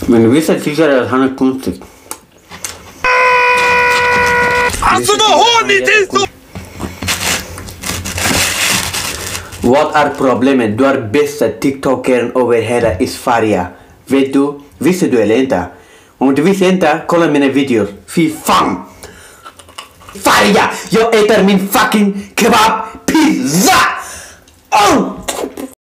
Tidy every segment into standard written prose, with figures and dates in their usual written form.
Men vissa tycker att han är konstig. Alltså vad har ni till så? Vad är problemet? Du är bästa tiktokern över hela Sverige. Vet du? Visste du eller inte? Om du visste inte, kolla mina videos. Fy fan! Färja! Jag äter min fucking kebabpizza! Oh!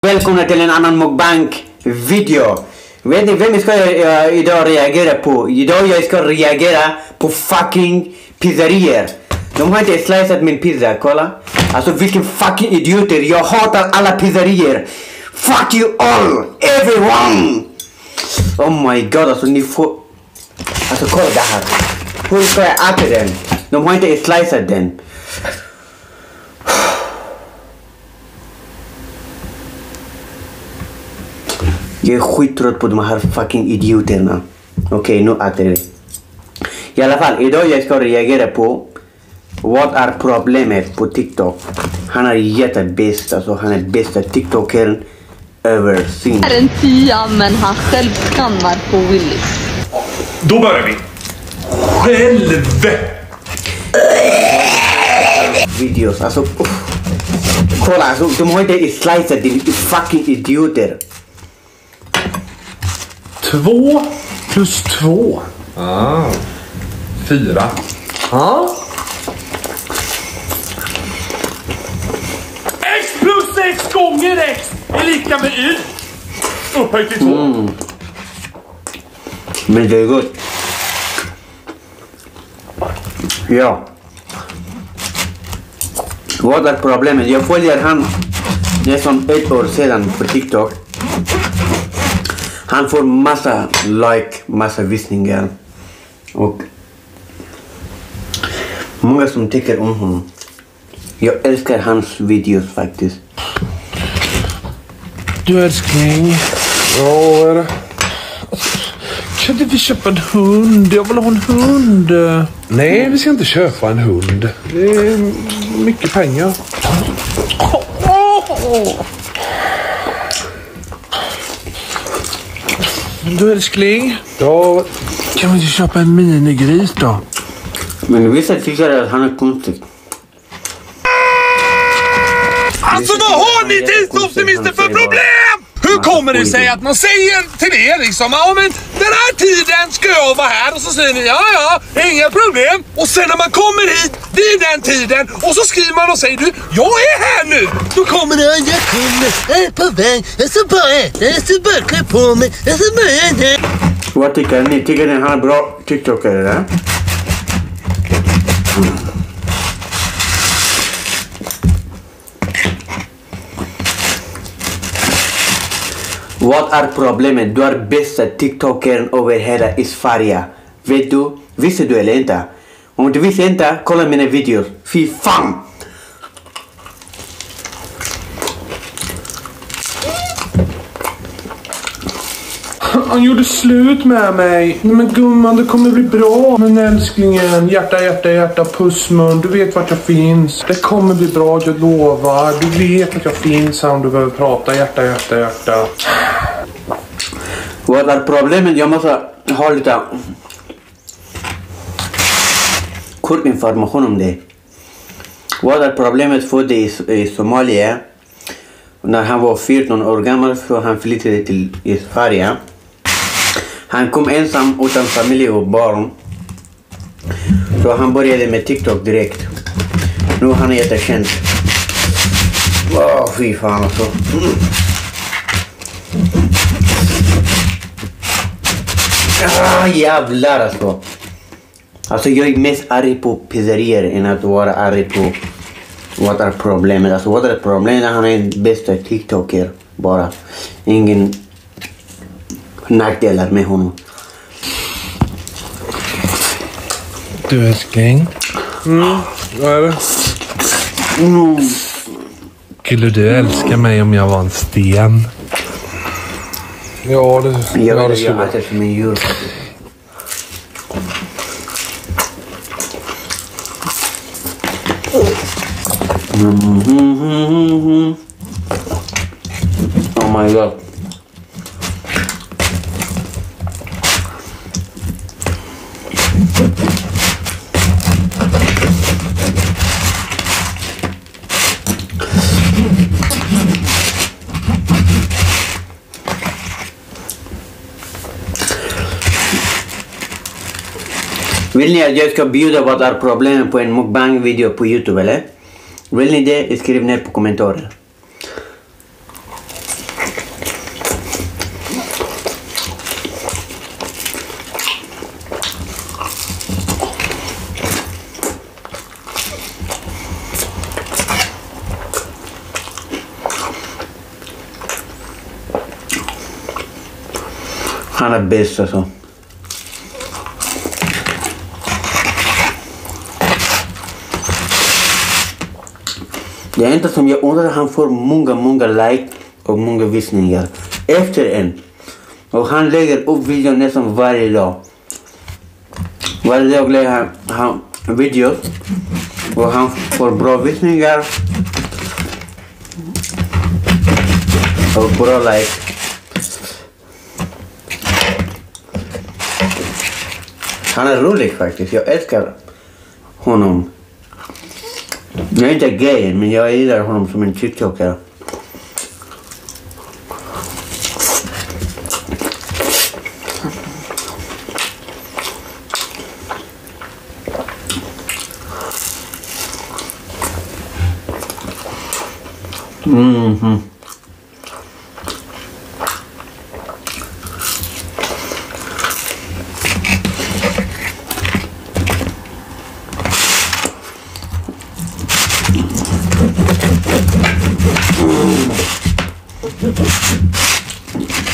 Välkomna till en annan Mukbang video. Vet ni vem ska jag idag reagera på? Idag jag ska reagera på fucking pizzerier. De har inte slicat min pizza, kolla. Alltså vilken fucking idioter. Jag hatar alla pizzerier. Fuck you all, everyone. Oh my god, alltså ni får... Alltså kolla det här. Hur ska jag äta den? De har inte slicat den. Jag är skittrött på de här fucking idioterna. Okej, nu äter jag. I alla fall, idag jag ska reagera på vad är problemet på TikTok. Han är jättebäst, alltså han är bästa TikTokern över sin. Han är en 10, men han själv skammar på Willis. Då börjar vi. Helvete! Videos, alltså kolla, alltså de har inte slicat din fucking idioter. 2 plus 2. 4. X plus X gånger X är lika med Y. Upphöjt till 2. Men det är gott. Ja. Vad är problemet? Jag följer han nästan 1 år sedan på TikTok. Han får massa like, massa visningar. Och många som tycker om honom. Jag älskar hans videos faktiskt. Du älskling. Ja, kan inte vi köpa en hund? Jag vill ha en hund. Nej, vi ska inte köpa en hund. Det är mycket pengar. Du älskling. Ja, kan vi inte köpa en minigris då? Men vissa tycker att han är konstig. Alltså vad har ni till optimister för problem? Hur kommer det sig att man säger till er liksom, ja men den här tiden ska jag vara här, och så säger ni ja, inga problem, och sen när man kommer hit vid den tiden och så skriver man och säger du, jag är här nu, då kommer det, jag kommer, jag är på väg, jag ska bara äta, jag ska bara klä på mig, jag ska bara äta. Vad tycker ni? Tycker ni han är bra TikTokare eller? Vad är problemet? Du är bästa TikTokern över hela Sverige. Vet du? Visste du eller inte? Om du visste inte, kolla mina videos. Fy fan! Han gjorde slut med mig. Men gumman, det kommer bli bra. Men älsklingen, hjärta, hjärta, hjärta, pussmun. Du vet vart jag finns. Det kommer bli bra, jag lovar. Du vet att jag finns här om du behöver prata. Hjärta, hjärta, hjärta. Vad är problemet? Jag måste ha lite kort information om det. Vad är problemet för det i Somalia? När han var 14 år gammal så han flyttade till Sverige. Han kom ensam utan familj och barn. Så han började med TikTok direkt. Nu han är jättekänd. Fy fan alltså. Jävlar alltså. Alltså jag är mest arg på pizzerier än att vara arg på vad är problemet. Alltså vad är problemet? Han är en bästa TikToker bara. Ingen nackdelar med honom. Du älskling. Vad är det? Skulle du älska mig om jag var en sten? Ja, det jag äter som en djur faktiskt. Oh my god. Vill ni att jag ska bjuda vad är problemet på en mukbang video på YouTube eller? Vill ni det? Skriv ner på kommentarer. Han är bäst alltså. Det är inte som jag undrar, han får många like och många visningar efter en. Och han lägger upp video nästan varje dag. Varje dag lägger han video och han får bra visningar och bra like. Han är rolig faktiskt, jag älskar honom. Jag är inte gay, men jag gillar honom som en tiktokare.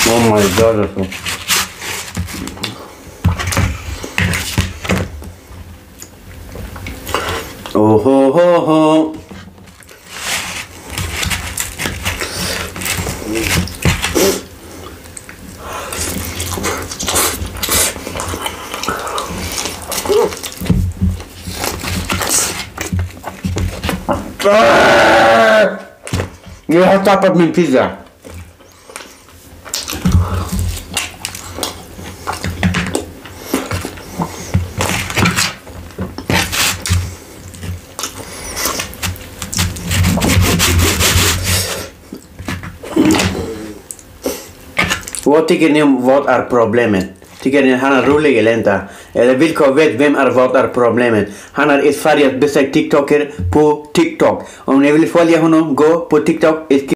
Oh my god alltså. Oh ho ho ho. Jag har tappat min pizza. Vad tycker ni om vad är problemet? Tycker ni han är rolig eller inte? Eller vilka vet vem är vad är problemet? Han är Sveriges bästa tiktoker på TikTok. Om ni vill följa honom, gå på TikTok.